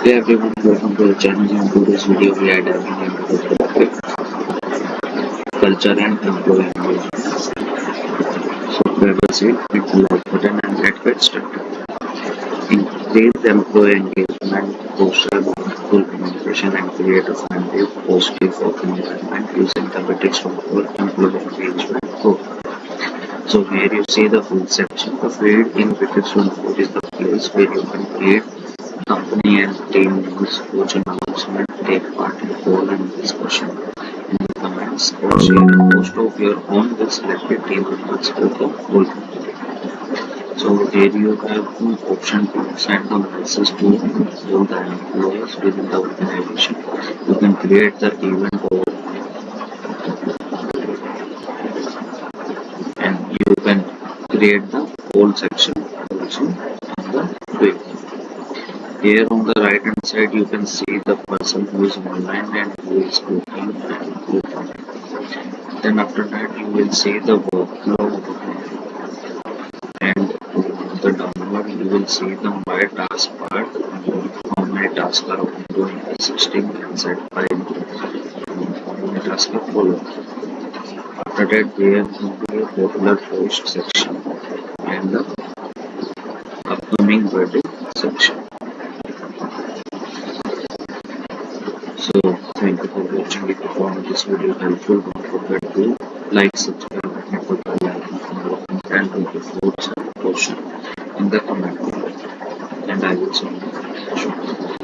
Hey everyone, welcome to the channel. In today's video, we are diving into the topic culture and employee engagement. So grab a seat, hit the like button, and let's get started. Increase employee engagement, foster meaningful communication, and create a friendly, positive working environment using the Bitrix24 employee engagement code. So here you see the field section. The field in Bitrix24 is the place where you can create company and team news, coach announcement, take part in poll and discussion in the comments, or share a post of your own with selected team members for the whole company. So here you have an option to send a message to all the employees within the organization. You can create the event and you can create the poll section also on the web. Here on the right hand side you can see the person who is online and who is cooking and cooking. Then after that you will see the workflow and on the downward you will see the my task part. How many tasks are ongoing, existing and set by how many tasks are followed. After that there will be a popular post section and the upcoming verdict section. So thank you for watching. If you found this video helpful, don't forget to like, subscribe, and hit the bell icon for more content with your thoughts and question in the comment below. And I will see you.